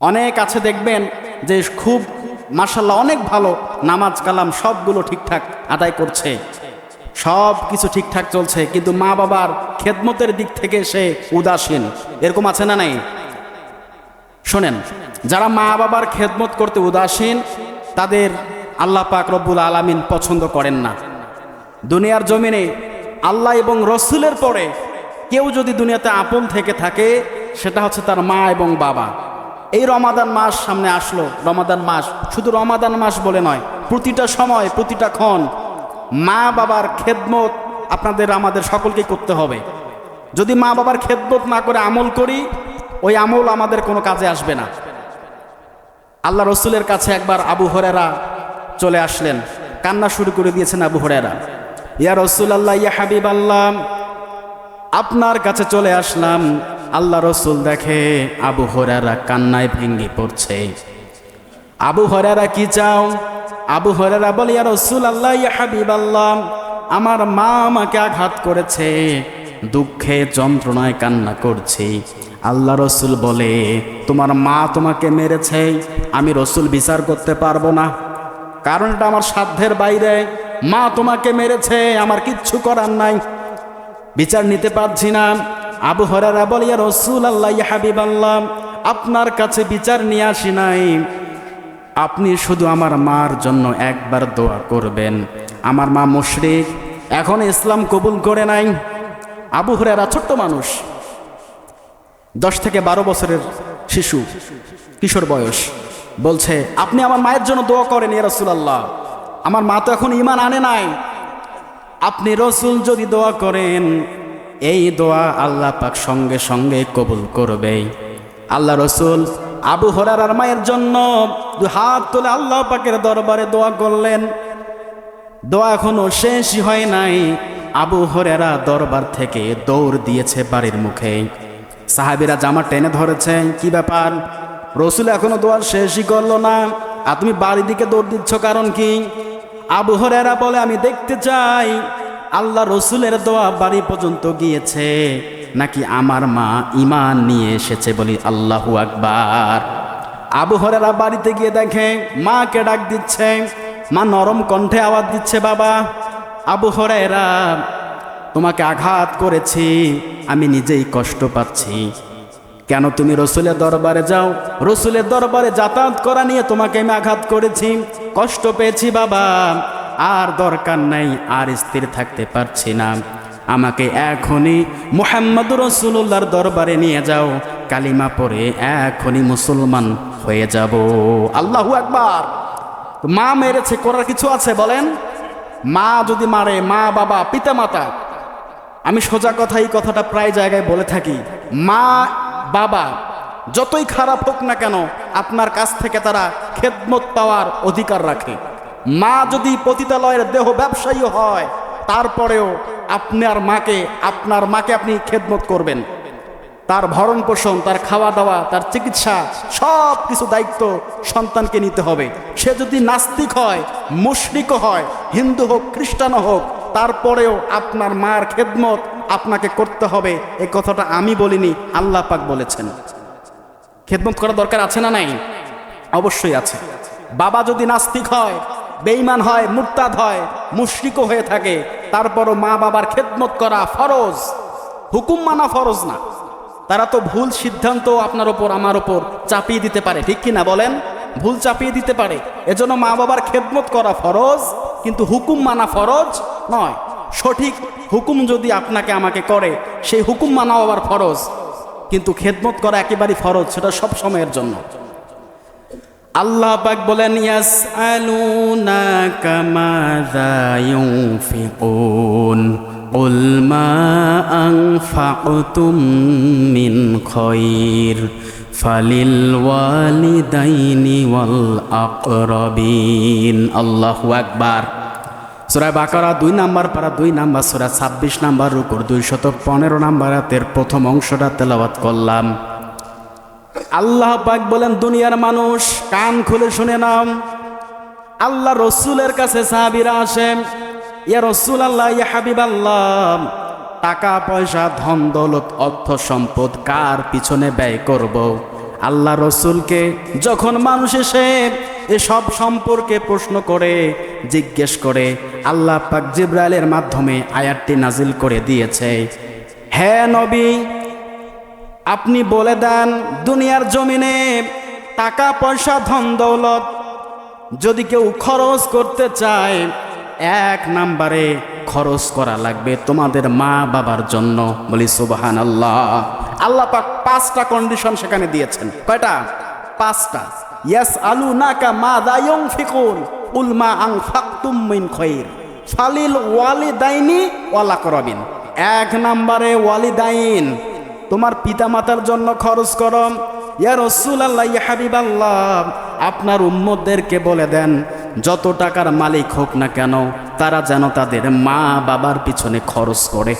অনেক আছে দেখবেন যে খুব মাশাআল্লাহ অনেক ভালো, নামাজ কালাম সবগুলো ঠিকঠাক আদায় করছে, সব কিছু ঠিকঠাক চলছে, কিন্তু মা বাবার খেদমতের দিক থেকে সে উদাসীন। এরকম আছে না নাই? শোনেন, যারা মা বাবার খেদমত করতে উদাসীন তাদের আল্লাহ পাক রব্বুল আলামিন পছন্দ করেন না। দুনিয়ার জমিনে আল্লাহ এবং রসুলের পরে কেউ যদি দুনিয়াতে আপন থেকে থাকে সেটা হচ্ছে তার মা এবং বাবা। এই রমাদান মাস সামনে আসলো, রমাদান মাস শুধু রমাদান মাস বলে নয়, প্রতিটা সময় প্রতিটা ক্ষণ মা বাবার খেদমত আপনাদের আমাদের সকলকেই করতে হবে। যদি মা বাবার খেদমত না করে আমল করি, ওই আমল আমাদের কোনো কাজে আসবে না। আল্লাহ রসুলের কাছে একবার আবু হুরায়রা চলে আসলেন, কান্না শুরু করে দিয়েছেন আবু হুরায়রা। ইয়া রাসূলুল্লাহ, ইয়া হাবিবাল্লাহ, আপনার কাছে চলে আসলাম। আল্লাহ রসুল দেখে আবু হুরায়রা কান্নায় ভেঙে পড়ছে। আবু হুরায়রা, কি চাও? আবু হুরায়রা বলে, ইয়া রাসূলুল্লাহ, ইয়া হাবিবাল্লাহ, আমার মা আমাকে আঘাত করেছে, দুঃখে যন্ত্রণায় কান্না করছি। আল্লাহ রসুল বলে, তোমার মা তোমাকে মেরেছে, আমি রসুল বিচার করতে পারবো না, কারণ এটা আমার সাধ্যের বাইরে। মা তোমাকে মেরেছে, আমার কিচ্ছু করার নাই, বিচার নিতে পারছি না। আবু হুরায়রা বলে, ইয়া রাসূলুল্লাহ, ইয়া হাবিবাল্লাহ, আপনার কাছে বিচার নিয়ে আসি নাই, আপনি শুধু আমার মার জন্য একবার দোয়া করবেন। আমার মা মুশরিক, এখন ইসলাম কবুল করে নাই। আবু হুরায়রা ছোট্ট মানুষ, 10 থেকে 12 বছরের শিশু, কিশোর বয়স, বলছে আপনি আমার মায়ের জন্য দোয়া করেন ইয়া রাসূলুল্লাহ, আমার মা তো এখন ঈমান আনে নাই, আপনি রসুল যদি দোয়া করেন এই দোয়া আল্লাহ পাক সঙ্গে সঙ্গে কবুল করবে। আল্লাহ রসুল আবু হুরায়রার মায়ের জন্য 2 হাত তুলে আল্লাহ পাকের দরবারে দোয়া করলেন। দোয়া এখনো শেষই হয় নাই, আবু হুরায়রা দরবার থেকে দৌড় দিয়েছে বাড়ির মুখে। সাহাবীরা জামা টেনে ধরেছে, কি ব্যাপার, রসুল এখনো দোয়া শেষই করলো না, আর তুমি বাড়ির দিকে দৌড় দিচ্ছ, কারণ কি? আবু হুরায়রা বলে, আমি দেখতে চাই আল্লাহ রসুলের দোয়া বাড়ি পর্যন্ত গিয়েছে নাকি আমার মা ঈমান নিয়ে এসেছে। বলি আল্লাহু আকবার। আবু হুরায়রা বাড়িতে গিয়ে দেখে মাকে ডাক দিচ্ছে, মা নরম কণ্ঠে আওয়াজ দিচ্ছে, বাবা, আবু হুরায়রা, তোমাকে আঘাত করেছি, আমি নিজেই কষ্ট পাচ্ছি, কেন তুমি রসুলের দরবারে যাও? রসুলের দরবারে যাতায়াত করা নিয়ে তোমাকে আমি আঘাত করেছি, কষ্ট পেয়েছি বাবা, আর দরকার নাই, আর স্থির থাকতে পারছি না, আমাকে এখনই মুহাম্মদুর রাসূলুল্লাহর দরবারে নিয়ে যাও, কালিমা পড়ে এখনই মুসলমান হয়ে যাব। আল্লাহু আকবার। মা মেরেছে, করার কিছু আছে বলেন? মা যদি মারে, মা বাবা পিতা মাতা, আমি সোজা কথা এই কথাটা প্রায় জায়গায় বলে থাকি, মা বাবা যতই খারাপ হোক না কেন আপনার কাছ থেকে তারা খেদমত পাওয়ার অধিকার রাখে। মা যদি পতিতালয়ের দেহ ব্যবসায়ী হয়, তারপরেও আপনার মাকে আপনি খেদমত করবেন, তার ভরণ পোষণ, তার খাওয়া দাওয়া, তার চিকিৎসা, সব কিছু দায়িত্ব সন্তানকে নিতে হবে। সে যদি নাস্তিক হয়, মুশরিকও হয়, হিন্দু হোক খ্রিস্টানও হোক, তারপরেও আপনার মার খেদমত আপনাকে করতে হবে। এই কথাটা আমি বলিনি, আল্লাহ পাক বলেছেন। খেদমত করা দরকার আছে না নাই? অবশ্যই আছে। বাবা যদি নাস্তিক হয়, বেঈমান হয়, মুরতাদ হয়, মুশরিকও হয়ে থাকে, তারপরও মা বাবার খেদমত করা ফরজ, হুকুম মানা ফরজ না। তারা তো ভুল সিদ্ধান্ত আপনার ওপর আমার ওপর চাপিয়ে দিতে পারে, ঠিক কি না বলেন? ভুল চাপিয়ে দিতে পারে, এজন্য মা বাবার খেদমত করা ফরজ, কিন্তু হুকুম মানা ফরজ নয়। সঠিক হুকুম যদি আপনাকে আমাকে করে, সেই হুকুম মানাও আবার ফরজ, কিন্তু খেদমত করা একেবারেই ফরজ, সেটা সব সময়ের জন্য। আল্লাহ পাক বলেন, ইয়াসআলুনাকা মাযা ইউনফিকুন কুল মা আনফাকতুম মিন খায়র ফালিল ওয়ালিদাইনি ওয়াল আকরাবিন। আল্লাহু আকবার। সূরা বাকারা 2 নাম্বার পারা 2 নাম্বার সূরা 26 নাম্বার রুকুর 215 নাম্বার আয়াতের প্রথম অংশটা তেলাওয়াত করলাম। আল্লাহ পাক বলেন, দুনিয়ার মানুষ কান খুলে শুনে নাও, আল্লাহ রসুলের কাছে সাহাবীরা আসেন, ইয়া রাসূলুল্লাহ, ইয়া হাবিবাল্লাহ, টাকা পয়সা ধন দৌলত অর্থ সম্পদ কার পিছনে ব্যয় করব, আল্লাহ রসুলকে যখন মানুষ এসে এসব সম্পর্কে প্রশ্ন করে, জিজ্ঞেস করে, আল্লাহ পাক জিবরাইলের মাধ্যমে আয়াতটি নাজিল করে দিয়েছে, হে নবী, আপনি বলে দেন দুনিয়ার জমিনে টাকা পয়সা ধন দৌলত যদি কেউ খরচ করতে চায়, এক নাম্বারে খরচ করা লাগবে তোমাদের মা বাবার জন্য। বলি সুবহানাল্লাহ। আল্লাহ পাক 5টা কন্ডিশন সেখানে দিয়েছেন। কয়টা? 5টা। ইয়াসআলুনাকা মাযা ইউনফিকুন কুল মা আনফাকতুম মিন খায়র ফালিল ওয়ালিদাইনি ওয়াল আকরাবিন। এক নাম্বারে ওয়ালিদাইন, তোমার পিতামাতার জন্য খরচ করো। ইয়া রাসূলুল্লাহ, ইয়া হাবিবাল্লাহ, আপনার উম্মতদেরকে বলে দেন যত টাকার মালিক হোক না কেন তারা যেন তাদের মা বাবার পিছনে খরচ করে।